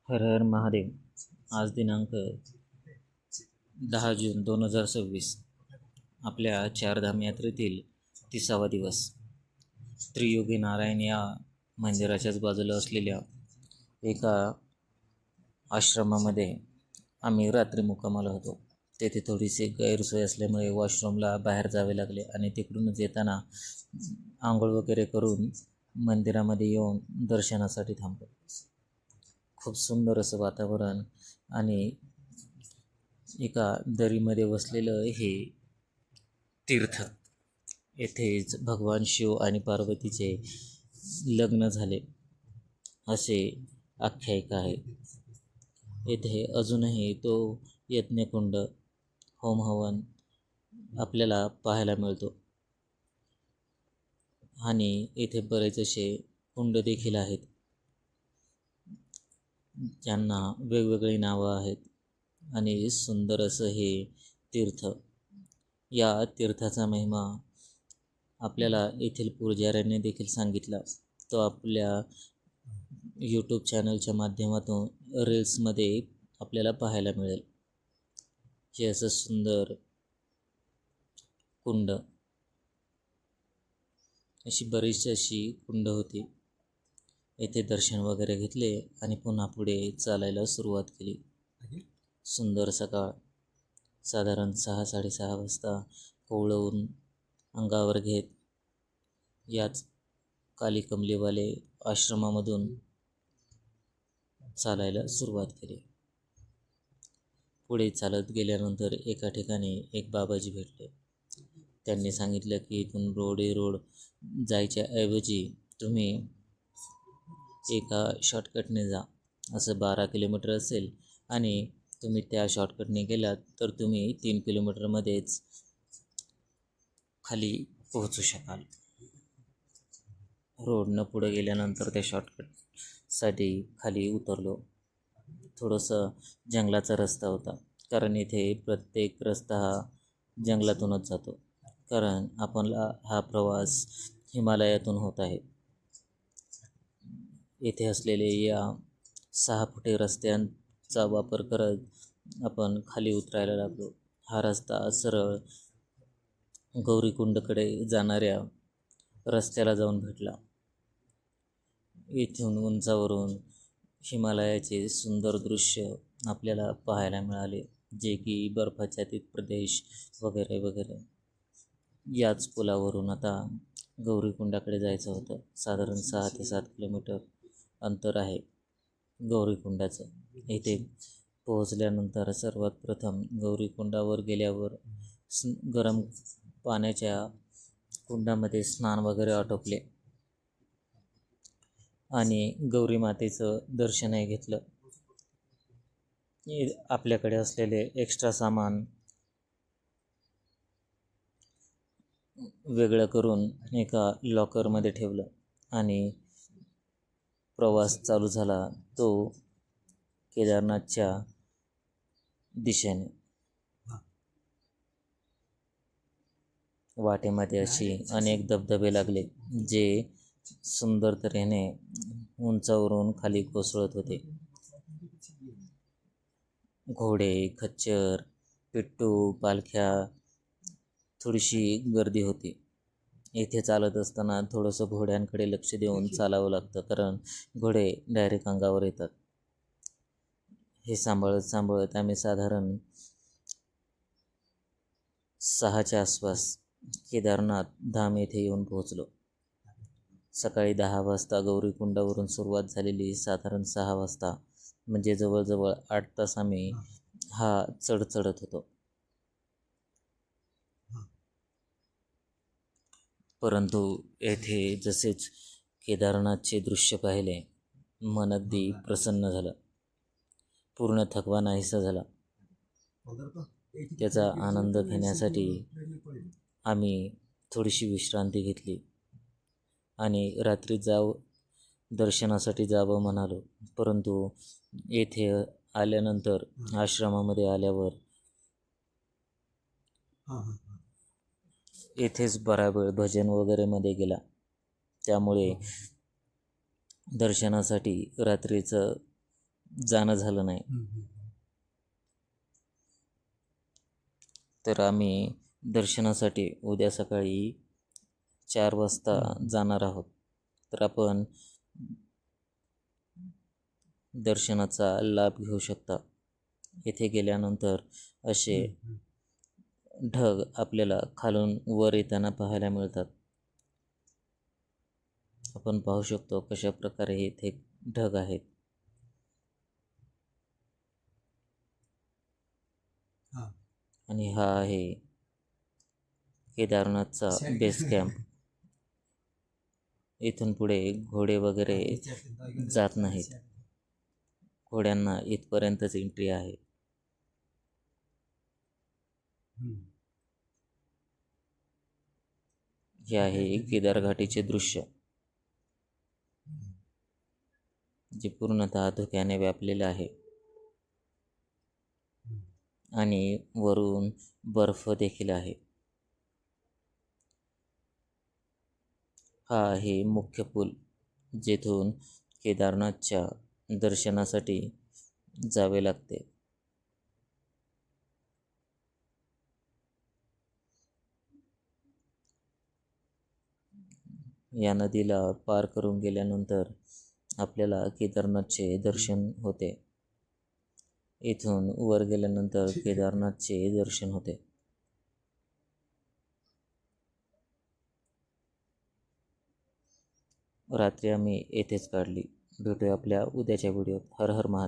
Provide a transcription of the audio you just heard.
हर हर महादेव. आज दिनांक 10 जून 2026 आपल्या चारधाम यात्रेतील 30वा दिवस. त्रियोगी नारायण या मंदिराच्याच बाजूला असलेल्या एका आश्रमामध्ये आम्ही रात्री मुक्कामाला होतो. तेथे थोडीशी गैरसोय असल्यामुळे वॉशरूमला बाहेर जावे लागले आणि तिकडूनच येताना आंघोळ वगैरे करून मंदिरामध्ये येऊन दर्शनासाठी थांबलो. खूप सुंदर असं वातावरण आणि एका दरीमध्ये वसलेलं हे तीर्थ. येथेच भगवान शिव आणि पार्वतीचे लग्न झाले असे आख्यायिका आहे. येथे अजूनही तो यज्ञकुंड, होमहवन आपल्याला पाहायला मिळतो आणि येथे बरेच असे कुंड देखील आहेत ज्यांना वेगवेगळी नावं आहेत. आणि सुंदर असं हे तीर्थ. या तीर्थाचा महिमा आपल्याला येथील पुजाऱ्यांनी देखील सांगितला. तो आपल्या यूट्यूब चॅनलच्या माध्यमातून रील्समध्ये आपल्याला पाहायला मिळेल. हे असं सुंदर कुंड, अशी बरीचशी अशी कुंड होती. येथे दर्शन वगैरे घेतले आणि पुन्हा पुढे चालायला सुरुवात केली. सुंदर सकाळ, साधारण 6-6:30 वाजता कोवळवून अंगावर घेत याच काली कमलीवाले आश्रमामधून चालायला सुरुवात केली. पुढे चालत गेल्यानंतर एका ठिकाणी एक बाबाजी भेटले. त्यांनी सांगितलं की इथून रोड जायच्या ऐवजी तुम्ही एका शॉर्टकटने जा. असं 12 किलोमीटर असेल आणि तुम्ही त्या शॉर्टकटने गेलात तर तुम्ही 3 किलोमीटरमध्येच खाली पोहोचू शकाल. रोडनं पुढे गेल्यानंतर त्या शॉर्टकटसाठी खाली उतरलो. थोडंसं जंगलाचा रस्ता होता, कारण इथे प्रत्येक रस्ता हा जंगलातूनच जातो, कारण आपला हा प्रवास हिमालयातून होत आहे. येथे असलेले या 6 फुटे रस्त्यांचा वापर करत आपण खाली उतरायला लागलो. हा रस्ता सरळ गौरीकुंडकडे जाणाऱ्या रस्त्याला जाऊन भेटला. येथून उंचावरून हिमालयाचे सुंदर दृश्य आपल्याला पाहायला मिळाले, जे की बर्फाच्छादित प्रदेश वगैरे वगैरे. याच पुलावरून आता गौरीकुंडाकडे जायचं होतं. साधारण 6 ते 7 किलोमीटर अंतर आहे गौरीकुंडाचं. इथे पोहोचल्यानंतर सर्वात प्रथम गौरीकुंडावर गेल्यावर गरम पाण्याच्या कुंडामध्ये स्नान वगैरे आटोपले आणि गौरी मातेचं दर्शनही घेतलं. आपल्याकडे असलेले एक्स्ट्रा सामान वेगळं करून एका लॉकरमध्ये ठेवलं आणि प्रवास चालू झाला तो केदारनाथच्या दिशेने. वाटेमध्ये अशी अनेक धबधबे लागले, जे सुंदर तऱ्हेने उंचावरून खाली कोसळत होते. घोडे, खच्चर, पिट्टू, पालख्या, थोडीशी गर्दी होती. येथे चालत असताना थोडंसं घोड्यांकडे लक्ष देऊन चालावं लागतं, कारण घोडे डायरेक्ट अंगावर येतात. हे सांभाळत आम्ही साधारण 6च्या आसपास केदारनाथ धाम येथे येऊन पोहोचलो. सकाळी 10 वाजता गौरीकुंडावरून सुरुवात झालेली साधारण 6 वाजता, म्हणजे जवळजवळ 8 तास आम्ही हा चढत होतो. परंतु येथे जसेच केदारनाथचे दृश्य पाहिले, मन अगदी प्रसन्न झालं. पूर्ण थकवा नाहीसा झाला. त्याचा आनंद घेण्यासाठी आम्ही थोडीशी विश्रांती घेतली आणि रात्री दर्शनासाठी जावं म्हणालो. परंतु येथे आल्यानंतर, आश्रमामध्ये आल्यावर येथेच बरा वेळ भजन वगैरे मध्ये गेला. त्यामुळे दर्शनासाठी रात्रीचं जाणं झालं नाही. तर आम्ही दर्शनासाठी उद्या सकाळी 4 वाजता जाणार आहोत. तर आपण दर्शनाचा लाभ घेऊ शकता. येथे गेल्यानंतर असे ढग आपल्याला खालून वर येताना पाहायला मिळतात. आपण पाहू शकतो कशा प्रकारे येथे ढग आहेत. आणि हा आहे केदारनाथचा बेस कॅम्प. इथून पुढे घोडे वगैरे जात नाहीत. घोड्यांना इथपर्यंतच एंट्री आहे. हे आहे केदार घाटीचे दृश्य, जे पूर्णतः धुक्याने व्यापलेले आहे आणि वरून बर्फ देखील आहे. हा आहे मुख्य पूल, जेथून केदारनाथच्या दर्शनासाठी जावे लागते. या नदीला पार करून गेल्यानंतर आपल्याला केदारनाथचे दर्शन होते. इथून वर गेल्यानंतर केदारनाथचे दर्शन होते. रात्री आम्ही येथेच काढली. भेटूया आपल्या उद्याच्या व्हिडिओत. हर हर महादेव.